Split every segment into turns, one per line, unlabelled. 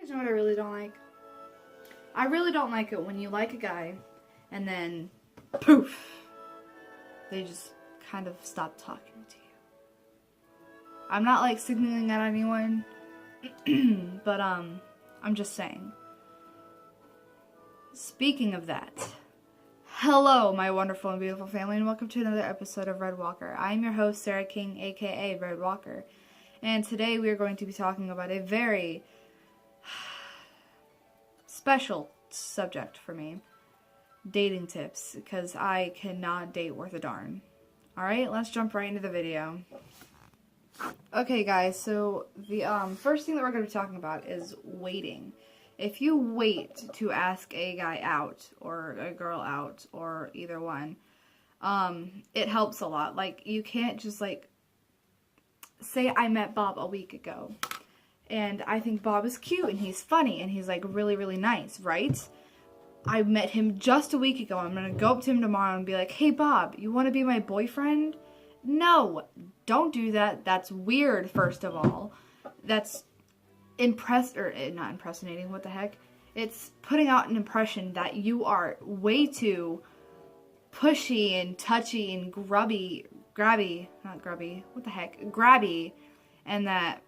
You know what I really don't like? I really don't like it when you like a guy and then poof, they just kind of stop talking to you. I'm not like signaling at anyone, but I'm just saying. Speaking of that, hello my wonderful and beautiful family, and welcome to another episode of Red Walker. I am your host, Sarah King, aka Red Walker, and today we are going to be talking about a very special subject for me. Dating tips, because I cannot date worth a darn. Alright, let's jump right into the video. Okay guys, so the first thing that we're going to be talking about is waiting. If you wait to ask a guy out, or a girl out, or either one, it helps a lot. Like, you can't just like, say I met Bob a week ago, and I think Bob is cute, and he's funny, and he's like really, really nice, right? I met him just a week ago. I'm going to go up to him tomorrow and be like, hey Bob, you want to be my boyfriend? No, don't do that. That's weird, first of all. That's not impersonating, what the heck? It's putting out an impression that you are way too pushy and touchy and grabby, and that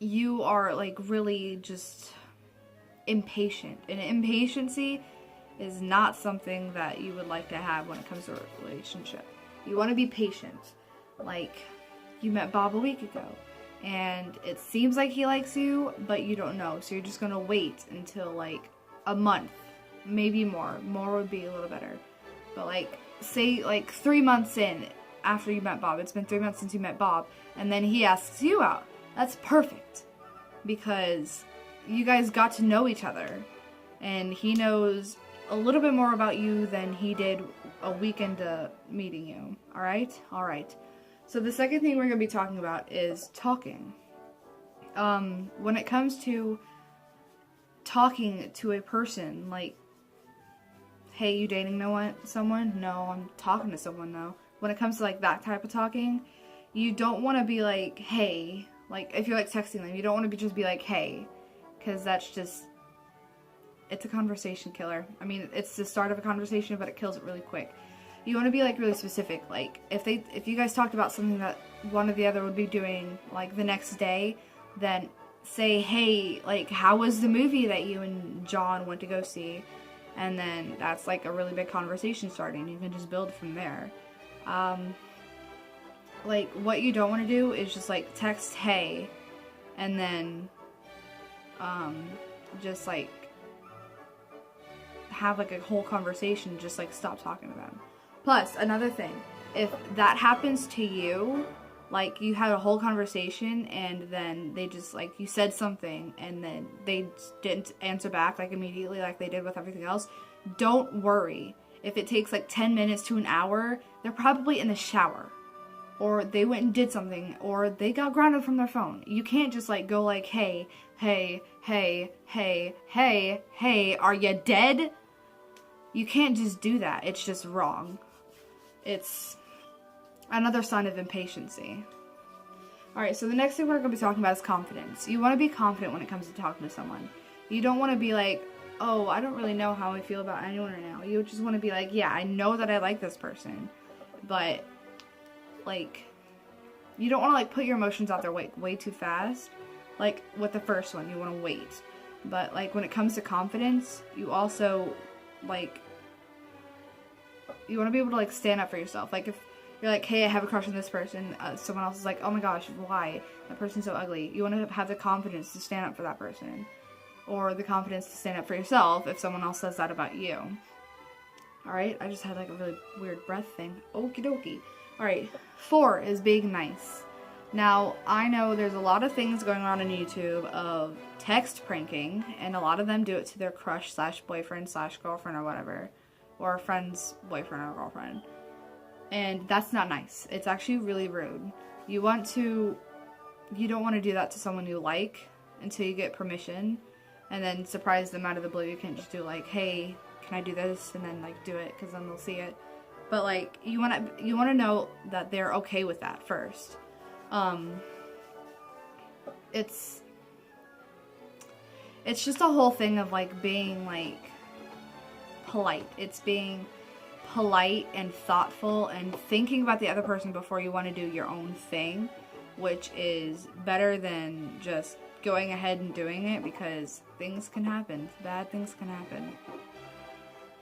you are like really just impatient. And impatiency is not something that you would like to have when it comes to a relationship. You want to be patient. Like, you met Bob a week ago, and it seems like he likes you, but you don't know. So you're just going to wait until like a month, maybe more. More would be a little better. But like, say like 3 months in after you met Bob, it's been 3 months since you met Bob, and then he asks you out. That's perfect, because you guys got to know each other, and he knows a little bit more about you than he did a week into meeting you. Alright? Alright. So the second thing we're going to be talking about is talking. When it comes to talking to a person, like, hey, you dating someone? No, I'm talking to someone though. When it comes to like that type of talking, you don't want to be like, hey, like if you're like texting them, you don't want to just be like, hey, because that's just, it's a conversation killer. I mean, it's the start of a conversation, but it kills it really quick. You want to be like really specific. Like if you guys talked about something that one or the other would be doing like the next day, then say, hey, like how was the movie that you and John went to go see? And then that's like a really big conversation starting. You can just build from there. Like what you don't want to do is just like text hey, and then just like have like a whole conversation, just like stop talking to them. Plus, another thing, if that happens to you, like you had a whole conversation and then they just like, you said something and then they didn't answer back like immediately like they did with everything else, don't worry. If it takes like 10 minutes to an hour, they're probably in the shower, or they went and did something, or they got grounded from their phone. You can't just like go like, hey, are you dead? You can't just do that. It's just wrong. It's another sign of impatiency. Alright, so the next thing we're going to be talking about is confidence. You want to be confident when it comes to talking to someone. You don't want to be like, oh, I don't really know how I feel about anyone right now. You just want to be like, yeah, I know that I like this person, but like, you don't want to like put your emotions out there way too fast. Like with the first one, you want to wait. But like when it comes to confidence, you also like, you want to be able to like stand up for yourself. Like if you're like, hey, I have a crush on this person, someone else is like, oh my gosh, why? That person's so ugly. You want to have the confidence to stand up for that person. Or the confidence to stand up for yourself if someone else says that about you. Alright, I just had like a really weird breath thing. Okie dokie. Alright, 4 is being nice. Now, I know there's a lot of things going on YouTube of text pranking, and a lot of them do it to their crush slash boyfriend slash girlfriend or whatever. Or a friend's boyfriend or girlfriend. And that's not nice. It's actually really rude. You don't want to do that to someone you like until you get permission. And then surprise them out of the blue. You can't just do like, hey, can I do this? And then like do it, because then they'll see it. But like, you want to know that they're okay with that first. it's just a whole thing of like being like polite. It's being polite and thoughtful and thinking about the other person before you want to do your own thing, which is better than just going ahead and doing it, because things can happen. Bad things can happen.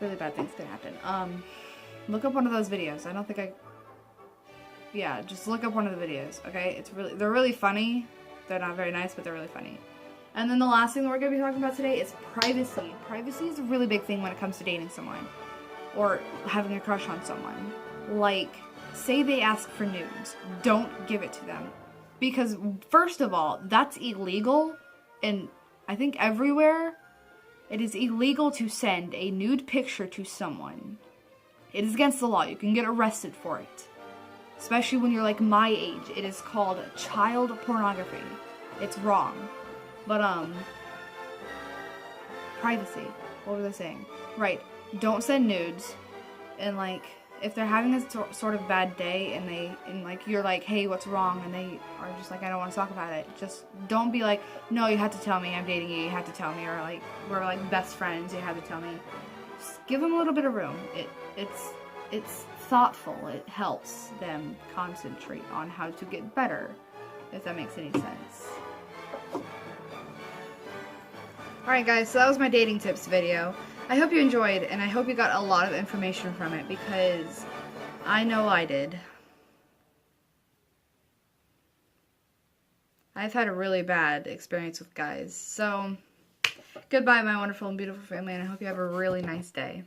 Really bad things can happen. Look up one of those videos. I don't think yeah, just look up one of the videos, okay? They're really funny. They're not very nice, but they're really funny. And then the last thing that we're going to be talking about today is privacy. Privacy is a really big thing when it comes to dating someone or having a crush on someone. Like, say they ask for nudes. Don't give it to them. Because, first of all, that's illegal. And I think everywhere, it is illegal to send a nude picture to someone. It is against the law. You can get arrested for it. Especially when you're like my age. It is called child pornography. It's wrong. But, privacy. What was I saying? Right. Don't send nudes. And, like, if they're having a sort of bad day and like, you're like, hey, what's wrong? And they are just like, I don't want to talk about it. Just don't be like, no, you have to tell me. I'm dating you. You have to tell me. Or, like, we're, like, best friends. You have to tell me. Just give them a little bit of room. It's thoughtful. It helps them concentrate on how to get better, if that makes any sense. Alright guys, so that was my dating tips video. I hope you enjoyed, and I hope you got a lot of information from it, because I know I did. I've had a really bad experience with guys. So, goodbye my wonderful and beautiful family, and I hope you have a really nice day.